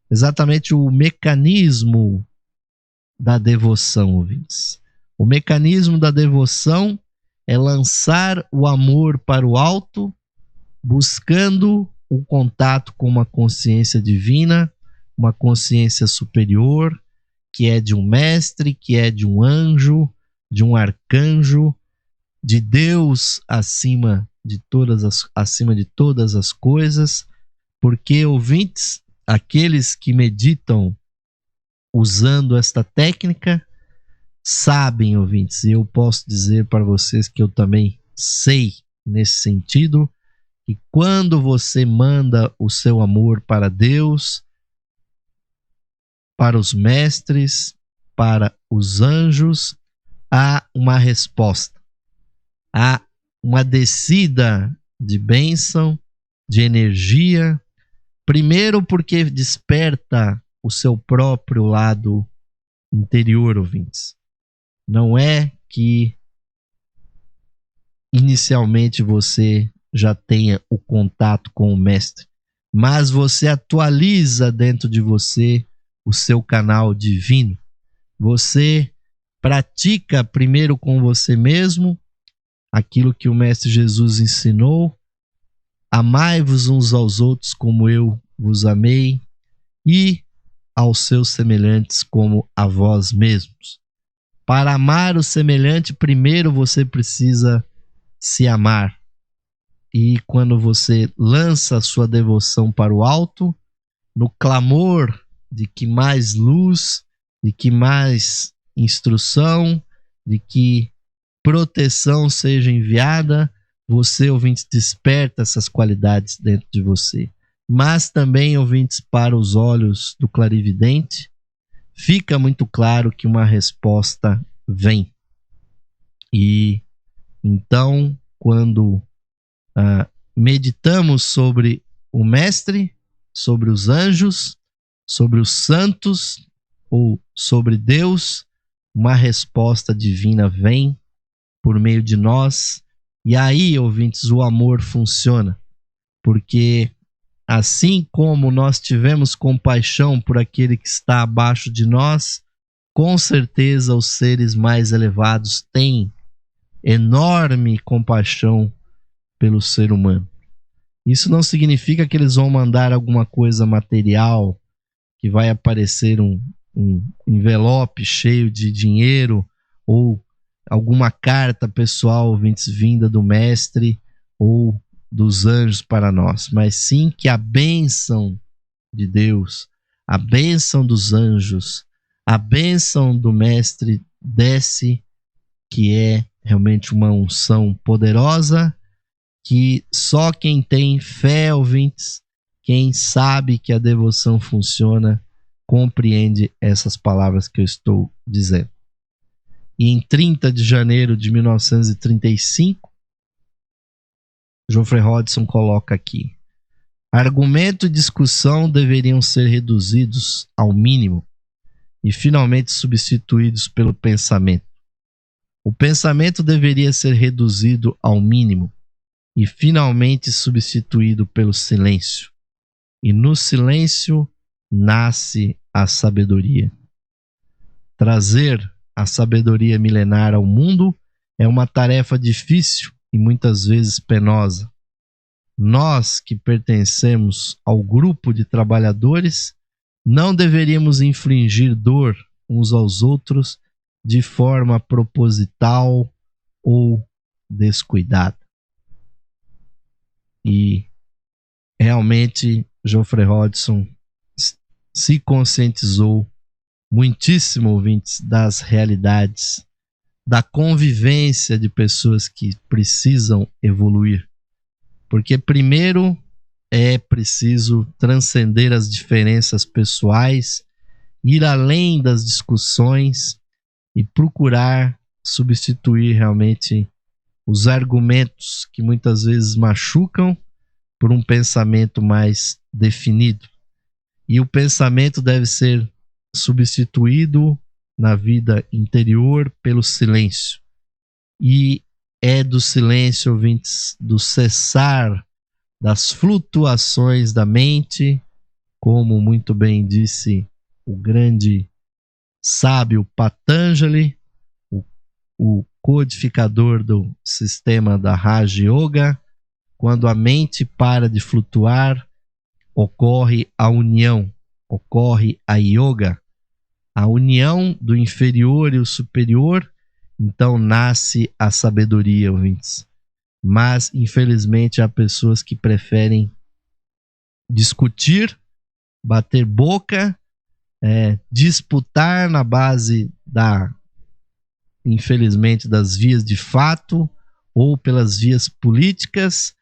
exatamente o mecanismo da devoção, ouvintes. O mecanismo da devoção é lançar o amor para o alto, buscando o contato com uma consciência divina, uma consciência superior, que é de um mestre, que é de um anjo, de um arcanjo, de Deus acima de todas as coisas, porque, ouvintes, aqueles que meditam usando esta técnica sabem, ouvintes, e eu posso dizer para vocês que eu também sei nesse sentido, que quando você manda o seu amor para Deus, para os mestres, para os anjos, há uma resposta. Há uma descida de bênção, de energia, primeiro porque desperta o seu próprio lado interior, ouvintes. Não é que inicialmente você já tenha o contato com o mestre, mas você atualiza dentro de você o seu canal divino. Você pratica primeiro com você mesmo aquilo que o Mestre Jesus ensinou: amai-vos uns aos outros como eu vos amei, e aos seus semelhantes como a vós mesmos. Para amar o semelhante, primeiro você precisa se amar. E quando você lança a sua devoção para o alto, no clamor de que mais luz, de que mais instrução, de que proteção seja enviada, você, ouvinte, desperta essas qualidades dentro de você. Mas também, ouvintes, para os olhos do clarividente, fica muito claro que uma resposta vem. E então, quando meditamos sobre o Mestre, sobre os anjos, sobre os santos ou sobre Deus, uma resposta divina vem por meio de nós. E aí, ouvintes, o amor funciona, porque assim como nós tivemos compaixão por aquele que está abaixo de nós, com certeza os seres mais elevados têm enorme compaixão pelo ser humano. Isso não significa que eles vão mandar alguma coisa material, que vai aparecer um envelope cheio de dinheiro ou alguma carta pessoal, ouvintes, vinda do mestre ou dos anjos para nós, mas sim que a bênção de Deus, a bênção dos anjos, a bênção do mestre desce, que é realmente uma unção poderosa, que só quem tem fé, ouvintes, quem sabe que a devoção funciona, compreende essas palavras que eu estou dizendo. E em 30 de janeiro de 1935, Geoffrey Hodgson coloca aqui: argumento e discussão deveriam ser reduzidos ao mínimo e finalmente substituídos pelo pensamento. O pensamento deveria ser reduzido ao mínimo e finalmente substituído pelo silêncio. E no silêncio nasce a sabedoria. Trazer a sabedoria milenar ao mundo é uma tarefa difícil e muitas vezes penosa. Nós que pertencemos ao grupo de trabalhadores não deveríamos infligir dor uns aos outros de forma proposital ou descuidada. E realmente Geoffrey Hodgson se conscientizou muitíssimo, ouvintes, das realidades, da convivência de pessoas que precisam evoluir. Porque primeiro é preciso transcender as diferenças pessoais, ir além das discussões e procurar substituir realmente os argumentos que muitas vezes machucam por um pensamento mais definido. E o pensamento deve ser substituído na vida interior pelo silêncio. E é do silêncio, ouvintes, do cessar das flutuações da mente, como muito bem disse o grande sábio Patanjali, o codificador do sistema da Raja Yoga. Quando a mente para de flutuar, ocorre a união, ocorre a yoga, a união do inferior e o superior, então nasce a sabedoria, ouvintes. Mas, infelizmente, há pessoas que preferem discutir, bater boca, disputar na base infelizmente, das vias de fato ou pelas vias políticas,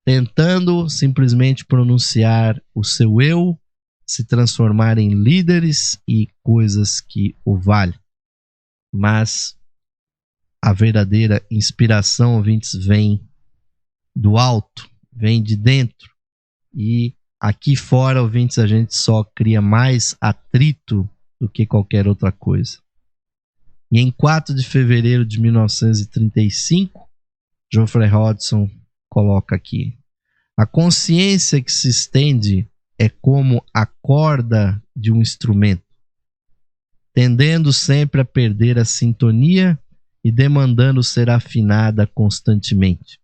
tentando simplesmente pronunciar o seu eu, se transformar em líderes e coisas que o valem. Mas a verdadeira inspiração, ouvintes, vem do alto, vem de dentro. E aqui fora, ouvintes, a gente só cria mais atrito do que qualquer outra coisa. E em 4 de fevereiro de 1935, Geoffrey Hodgson coloca aqui: a consciência que se estende é como a corda de um instrumento, tendendo sempre a perder a sintonia e demandando ser afinada constantemente.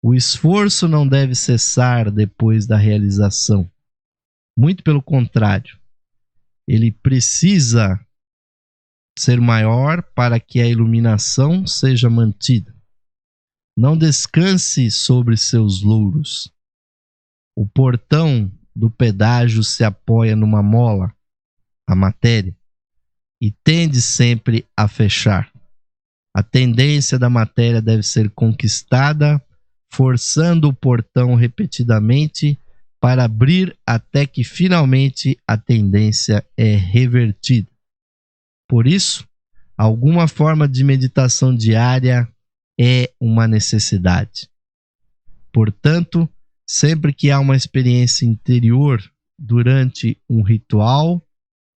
O esforço não deve cessar depois da realização. Muito pelo contrário, ele precisa ser maior para que a iluminação seja mantida. Não descanse sobre seus louros. O portão do pedágio se apoia numa mola, a matéria, e tende sempre a fechar. A tendência da matéria deve ser conquistada, forçando o portão repetidamente para abrir até que finalmente a tendência é revertida. Por isso, alguma forma de meditação diária é uma necessidade. Portanto, sempre que há uma experiência interior durante um ritual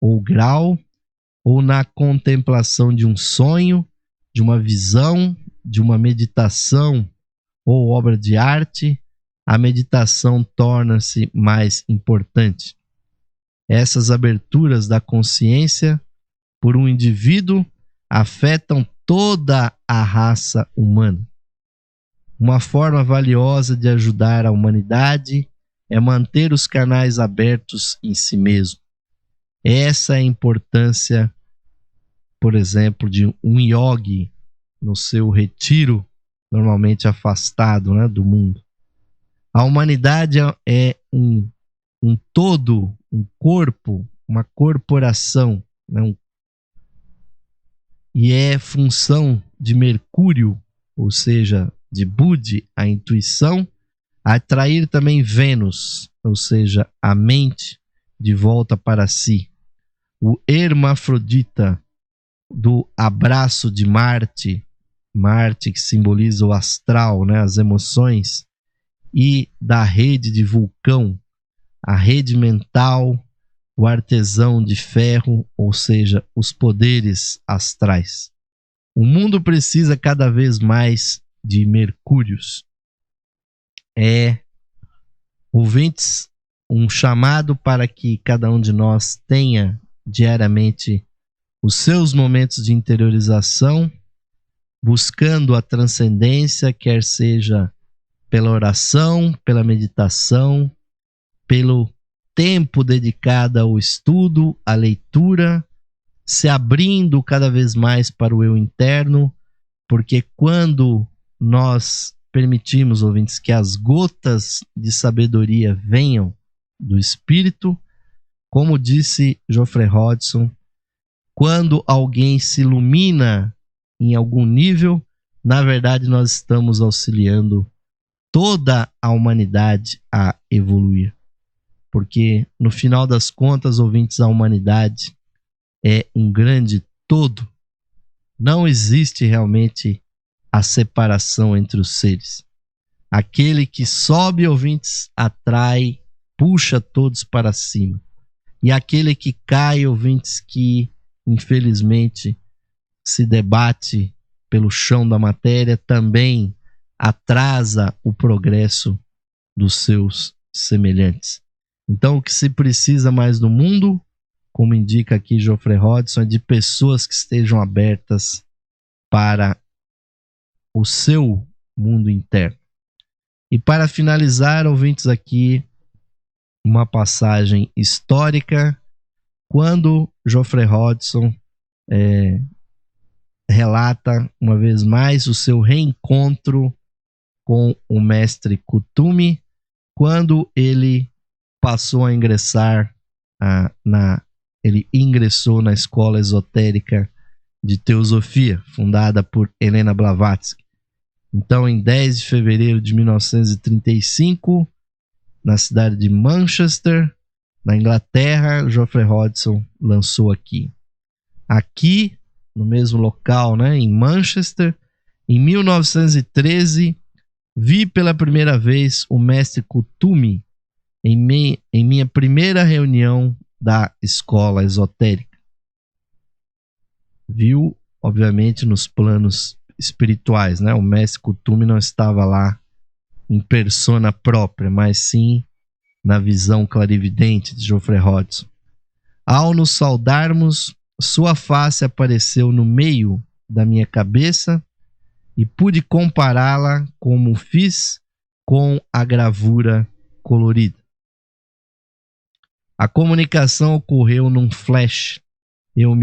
ou grau, ou na contemplação de um sonho, de uma visão, de uma meditação ou obra de arte, a meditação torna-se mais importante. Essas aberturas da consciência por um indivíduo afetam toda a raça humana. Uma forma valiosa de ajudar a humanidade é manter os canais abertos em si mesmo. Essa é a importância, por exemplo, de um yogi no seu retiro, normalmente afastado, do mundo. A humanidade é um todo, um corpo, uma corporação, e é função de Mercúrio, ou seja, de Budi, a intuição, atrair também Vênus, ou seja, a mente, de volta para si. O hermafrodita do abraço de Marte que simboliza o astral, as emoções, e da rede de Vulcão, a rede mental, o artesão de ferro, ou seja, os poderes astrais. O mundo precisa cada vez mais de Mercúrios. Ouvintes, um chamado para que cada um de nós tenha diariamente os seus momentos de interiorização, buscando a transcendência, quer seja pela oração, pela meditação, pelo tempo dedicado ao estudo, à leitura, se abrindo cada vez mais para o eu interno, porque quando nós permitimos, ouvintes, que as gotas de sabedoria venham do Espírito, como disse Geoffrey Hodgson, quando alguém se ilumina em algum nível, na verdade nós estamos auxiliando toda a humanidade a evoluir. Porque, no final das contas, ouvintes, a humanidade é um grande todo. Não existe realmente a separação entre os seres. Aquele que sobe, ouvintes, atrai, puxa todos para cima. E aquele que cai, ouvintes, que infelizmente se debate pelo chão da matéria, também atrasa o progresso dos seus semelhantes. Então, o que se precisa mais no mundo, como indica aqui Geoffrey Hodgson, é de pessoas que estejam abertas para o seu mundo interno. E para finalizar, ouvintes, aqui uma passagem histórica quando Geoffrey Hodgson relata uma vez mais o seu reencontro com o mestre Kuthumi, quando ele passou a ingressar ele ingressou na escola esotérica de teosofia, fundada por Helena Blavatsky. Então, em 10 de fevereiro de 1935, na cidade de Manchester, na Inglaterra, Geoffrey Hodgson lançou aqui. Aqui, no mesmo local, né, em Manchester, em 1913, vi pela primeira vez o mestre Kuthumi em minha primeira reunião da escola esotérica. Viu, obviamente, nos planos espirituais, né? O mestre Kuthumi não estava lá em persona própria, mas sim na visão clarividente de Geoffrey Hodgson. Ao nos saudarmos, sua face apareceu no meio da minha cabeça e pude compará-la, como fiz, com a gravura colorida. A comunicação ocorreu num flash, eu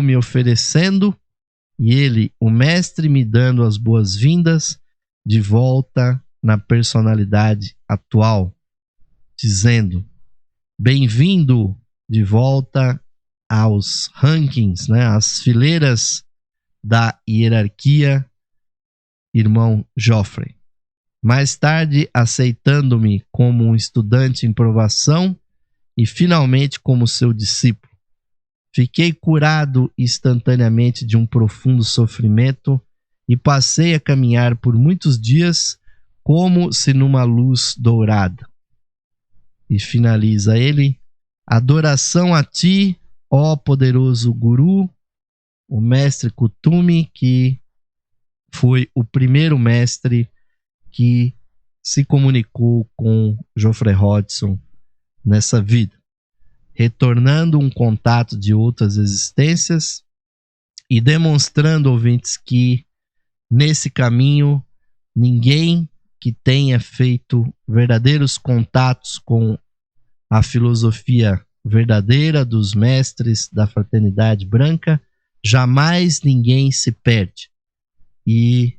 me oferecendo e ele, o mestre, me dando as boas-vindas de volta na personalidade atual, dizendo: bem-vindo de volta aos rankings, né, às fileiras da hierarquia, irmão Geoffrey. Mais tarde, aceitando-me como um estudante em provação e finalmente como seu discípulo. Fiquei curado instantaneamente de um profundo sofrimento e passei a caminhar por muitos dias como se numa luz dourada. E finaliza ele: adoração a ti, ó poderoso Guru, o mestre Kuthumi, que foi o primeiro mestre que se comunicou com Geoffrey Hodgson nessa vida, retornando um contato de outras existências e demonstrando, ouvintes, que nesse caminho ninguém que tenha feito verdadeiros contatos com a filosofia verdadeira dos mestres da fraternidade branca, jamais ninguém se perde. E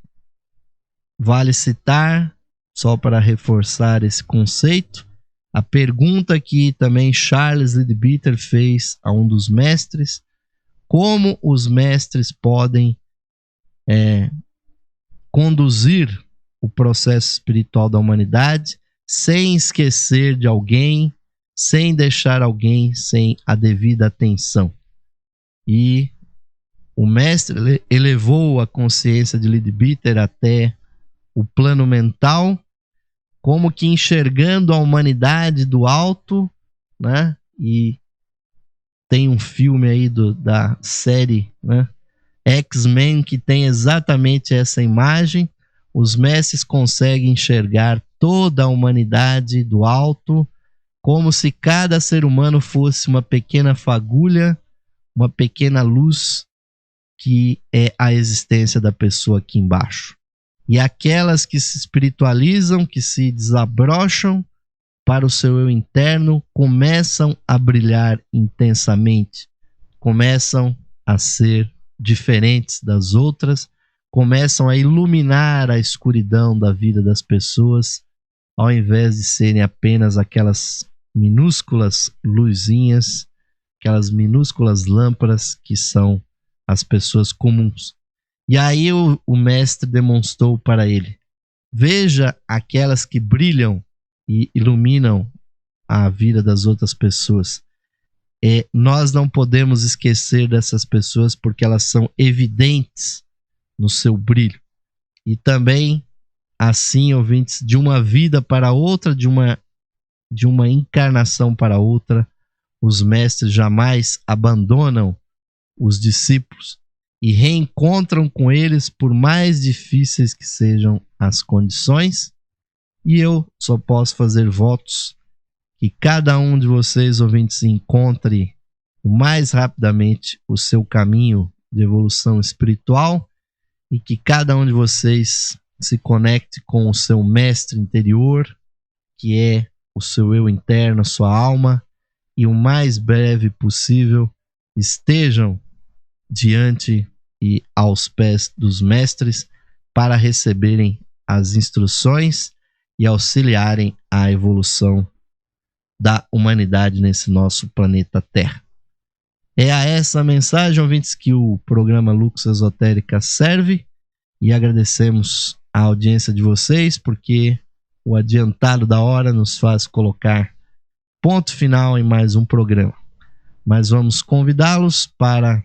vale citar, só para reforçar esse conceito, a pergunta que também Charles Leadbeater fez a um dos mestres: como os mestres podem conduzir o processo espiritual da humanidade sem esquecer de alguém, sem deixar alguém sem a devida atenção. E o mestre elevou a consciência de Leadbeater até o plano mental, como que enxergando a humanidade do alto, né? E tem um filme aí da série, né, X-Men, que tem exatamente essa imagem. Os mestres conseguem enxergar toda a humanidade do alto, como se cada ser humano fosse uma pequena fagulha, uma pequena luz, que é a existência da pessoa aqui embaixo. E aquelas que se espiritualizam, que se desabrocham para o seu eu interno, começam a brilhar intensamente, começam a ser diferentes das outras, começam a iluminar a escuridão da vida das pessoas, ao invés de serem apenas aquelas minúsculas luzinhas, aquelas minúsculas lâmpadas que são as pessoas comuns. E aí o mestre demonstrou para ele: veja aquelas que brilham e iluminam a vida das outras pessoas. Nós não podemos esquecer dessas pessoas, porque elas são evidentes no seu brilho. E também, assim, ouvintes, de uma vida para outra, de uma encarnação para outra, os mestres jamais abandonam os discípulos e reencontram com eles, por mais difíceis que sejam as condições. E eu só posso fazer votos que cada um de vocês, ouvintes, encontre o mais rapidamente o seu caminho de evolução espiritual, e que cada um de vocês se conecte com o seu mestre interior, que é o seu eu interno, a sua alma, e o mais breve possível estejam diante e aos pés dos mestres para receberem as instruções e auxiliarem a evolução da humanidade nesse nosso planeta Terra. É a essa mensagem, ouvintes, que o programa Lux Esotérica serve, e agradecemos a audiência de vocês, porque o adiantado da hora nos faz colocar ponto final em mais um programa. Mas vamos convidá-los para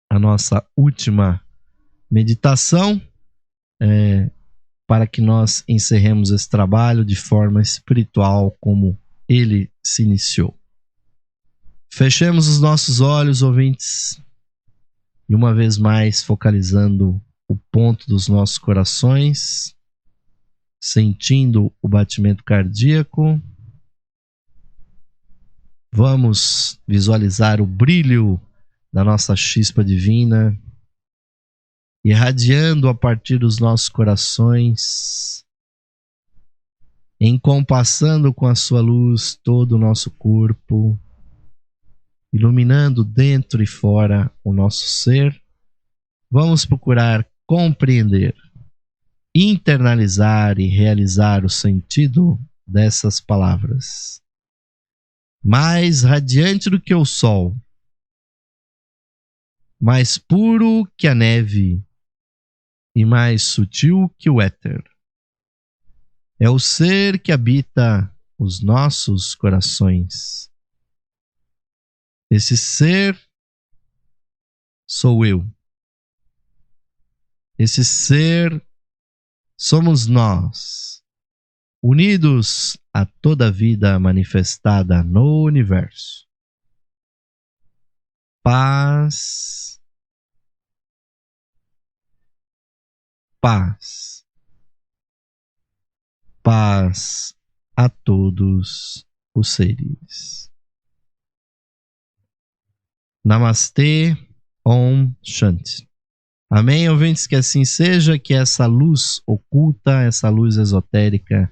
a nossa última meditação, para que nós encerremos esse trabalho de forma espiritual como ele se iniciou. Fechemos os nossos olhos, ouvintes, e uma vez mais focalizando o ponto dos nossos corações, sentindo o batimento cardíaco. Vamos visualizar o brilho da nossa chispa divina, irradiando a partir dos nossos corações, encompassando com a sua luz todo o nosso corpo, iluminando dentro e fora o nosso ser. Vamos procurar compreender, internalizar e realizar o sentido dessas palavras. Mais radiante do que o sol, mais puro que a neve e mais sutil que o éter. É o ser que habita os nossos corações. Esse ser sou eu. Esse ser somos nós, unidos a toda a vida manifestada no universo. Paz, paz, paz a todos os seres. Namastê, Om Shanti. Amém, ouvintes, que assim seja, que essa luz oculta, essa luz esotérica,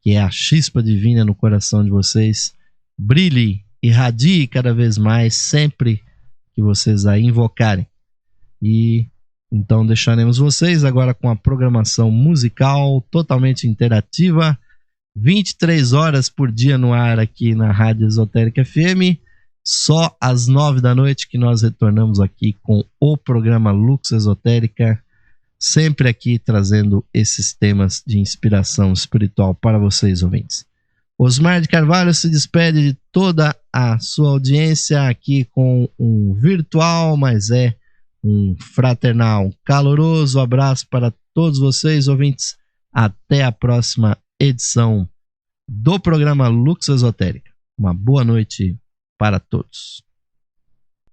que é a chispa divina no coração de vocês, brilhe, irradie cada vez mais, sempre que vocês a invocarem. E então deixaremos vocês agora com a programação musical totalmente interativa, 23 horas por dia no ar aqui na Rádio Esotérica FM. Só às 9 da noite que nós retornamos aqui com o programa Lux Esotérica, sempre aqui trazendo esses temas de inspiração espiritual para vocês, ouvintes. Osmar de Carvalho se despede de toda a sua audiência aqui com um virtual, mas é um fraternal, caloroso abraço para todos vocês, ouvintes. Até a próxima edição do programa Lux Esotérica. Uma boa noite para todos.